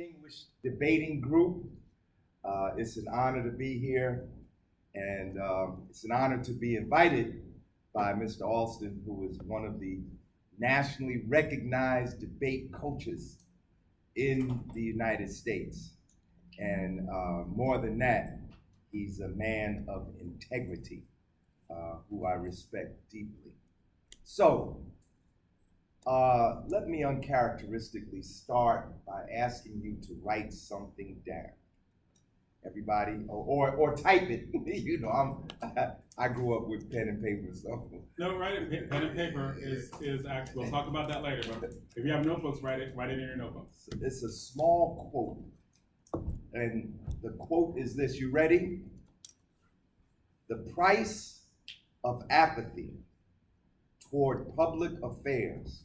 distinguished debating group. It's an honor to be here, and it's an honor to be invited by Mr. Alston, who is one of the nationally recognized debate coaches in the United States. And more than that, he's a man of integrity, who I respect deeply. So, let me uncharacteristically start by asking you to write something down. Everybody, or type it. You know, I grew up with pen and paper, so. No, write it. Pen and paper is actually. We'll talk about that later. But if you have notebooks, write it in your notebooks. It's a small quote, and the quote is this. You ready? The price of apathy toward public affairs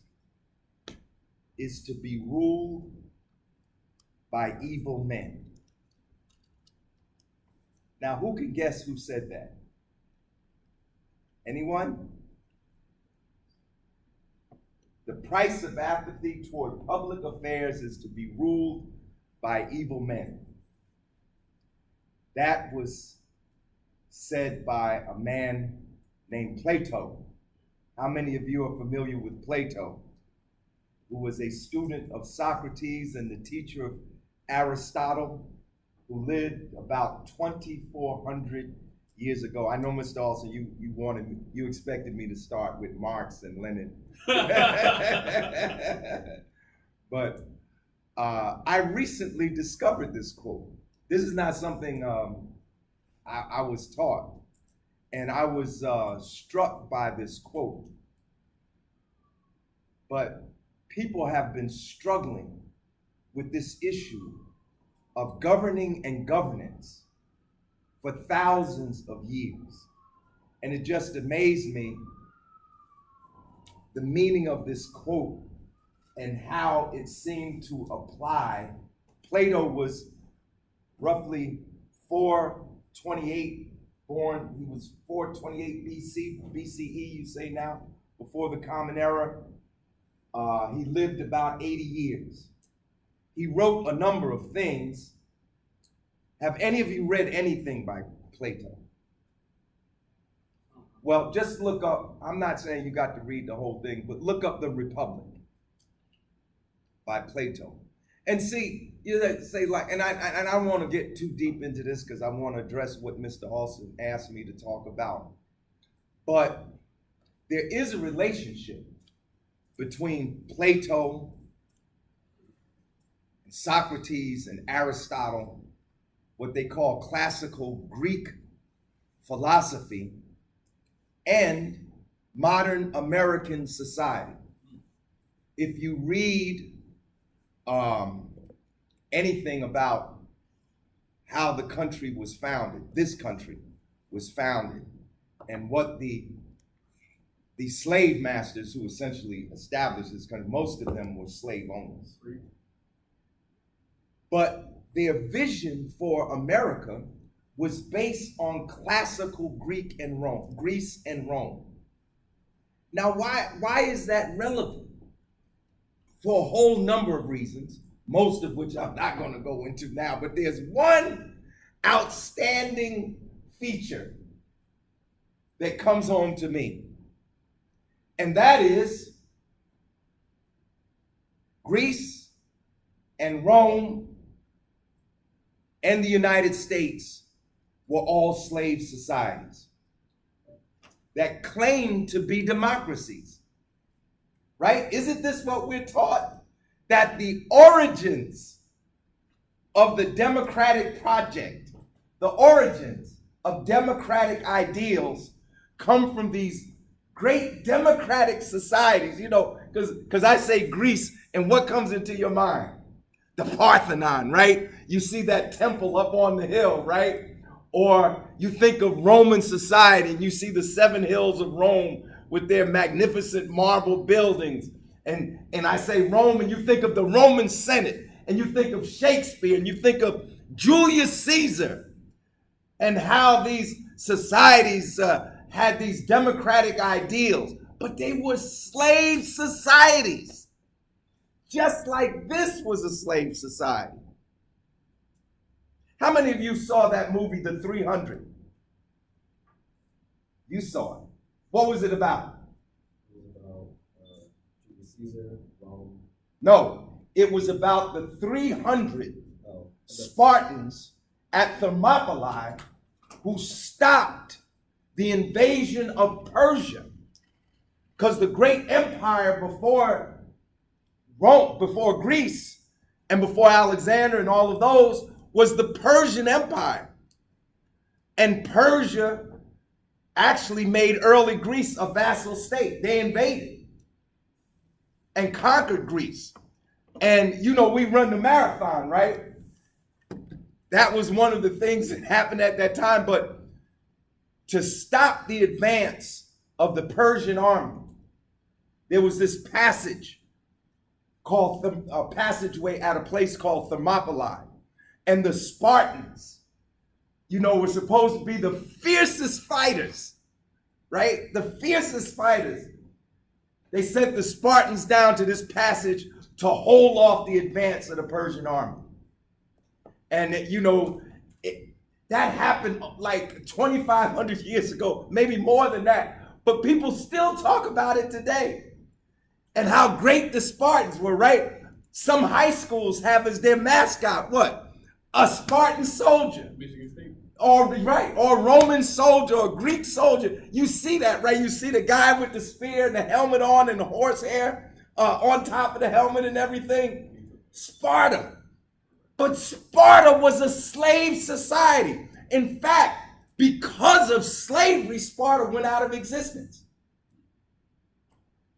is to be ruled by evil men. Now, who can guess who said that? Anyone? The price of apathy toward public affairs is to be ruled by evil men. That was said by a man named Plato. How many of you are familiar with Plato, who was a student of Socrates and the teacher of Aristotle, who lived about 2,400 years ago? I know, Mr. Alston, you expected me to start with Marx and Lenin. But I recently discovered this quote. This is not something I was taught. And I was struck by this quote. But people have been struggling with this issue of governing and governance for thousands of years. And it just amazed me, the meaning of this quote and how it seemed to apply. Plato was roughly 428 born. He was 428 BCE, you say now, before the Common Era. He lived about 80 years. He wrote a number of things. Have any of you read anything by Plato? Well, just look up, I'm not saying you got to read the whole thing, but look up The Republic by Plato. And see, you say like, and I don't want to get too deep into this because I want to address what Mr. Alston asked me to talk about. But there is a relationship between Plato, Socrates, and Aristotle, what they call classical Greek philosophy, and modern American society. If you read anything about how the country was founded, this country was founded, and what the slave masters who essentially established this country, most of them were slave owners. But their vision for America was based on classical Greece and Rome. Now, why is that relevant? For a whole number of reasons, most of which I'm not going to go into now, but there's one outstanding feature that comes home to me. And that is Greece and Rome and the United States were all slave societies that claimed to be democracies, right? Isn't this what we're taught? That the origins of the democratic project, the origins of democratic ideals come from these great democratic societies, you know, because I say Greece, and what comes into your mind? The Parthenon, right? You see that temple up on the hill, right? Or you think of Roman society and you see the 7 hills of Rome with their magnificent marble buildings. And I say Rome, and you think of the Roman Senate, and you think of Shakespeare, and you think of Julius Caesar, and how these societies had these democratic ideals, but they were slave societies. Just like this was a slave society. How many of you saw that movie, The 300? You saw it. What was it about? It was about Julius Caesar, Rome. No, it was about the 300 Oh, Spartans at Thermopylae who stopped the invasion of Persia. Because the great empire before Rome, before Greece, and before Alexander and all of those was the Persian Empire. And Persia actually made early Greece a vassal state. They invaded and conquered Greece. And you know, we run the marathon, right? That was one of the things that happened at that time. But to stop the advance of the Persian army, there was this passage called a passageway at a place called Thermopylae. And the Spartans, you know, were supposed to be the fiercest fighters, right? The fiercest fighters. They sent the Spartans down to this passage to hold off the advance of the Persian army. And, you know, that happened like 2,500 years ago, maybe more than that. But people still talk about it today and how great the Spartans were, right? Some high schools have as their mascot, what? A Spartan soldier. Michigan State. Or Roman soldier or Greek soldier. You see that, right? You see the guy with the spear and the helmet on and the horsehair on top of the helmet and everything. Sparta. But Sparta was a slave society. In fact, because of slavery, Sparta went out of existence.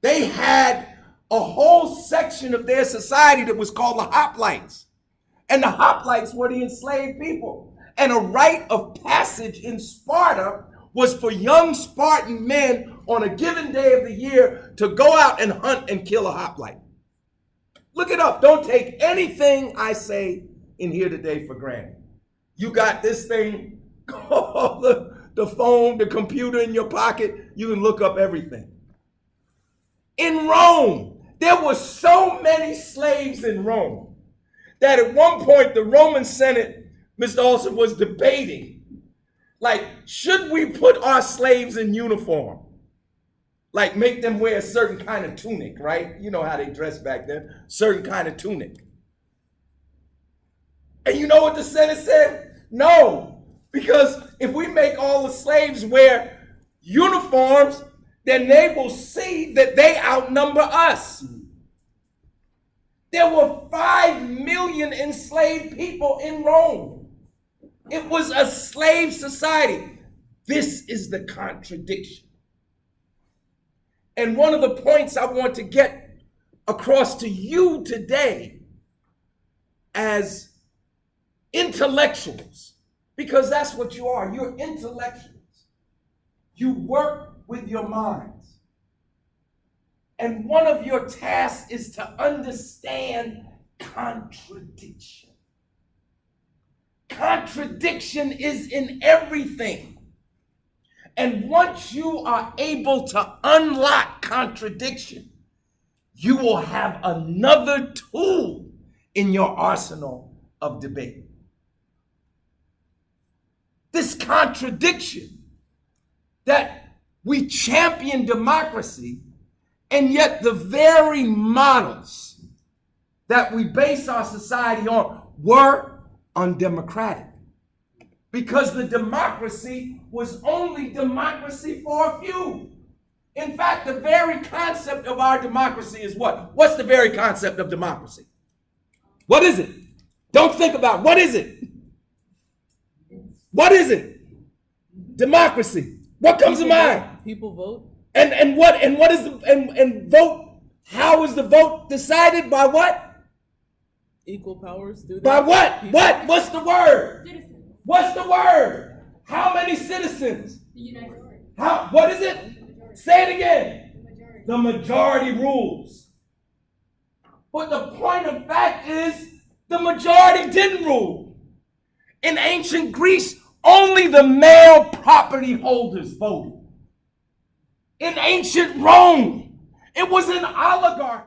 They had a whole section of their society that was called the hoplites. And the hoplites were the enslaved people. And a rite of passage in Sparta was for young Spartan men on a given day of the year to go out and hunt and kill a hoplite. Look it up. Don't take anything I say in here today for granted. You got this thing called the phone, the computer in your pocket. You can look up everything. In Rome, there were so many slaves in Rome that at one point the Roman Senate, Mr. Olson, was debating, like, should we put our slaves in uniform? Like, make them wear a certain kind of tunic, right? You know how they dressed back then, certain kind of tunic. And you know what the Senate said? No, because if we make all the slaves wear uniforms, then they will see that they outnumber us. There were 5 million enslaved people in Rome. It was a slave society. This is the contradiction. And one of the points I want to get across to you today as intellectuals, because that's what you are. You're intellectuals. You work with your minds. And one of your tasks is to understand contradiction. Contradiction is in everything. And once you are able to unlock contradiction, you will have another tool in your arsenal of debate. This contradiction that we champion democracy, and yet the very models that we base our society on were undemocratic. Because the democracy was only democracy for a few. In fact, the very concept of our democracy is what? What's the very concept of democracy? What is it? Don't think about it. What is it? What is it? Democracy. What comes to mind? People vote. And what is the vote? How is the vote decided? By what? Equal powers. By what? People. What? What's the word? Citizens. What's the word? How many citizens? The United States. How? What is it? Say it again. The majority. The majority rules. But the point of fact is, the majority didn't rule. In ancient Greece, only the male property holders voted. In ancient Rome, it was an oligarchy.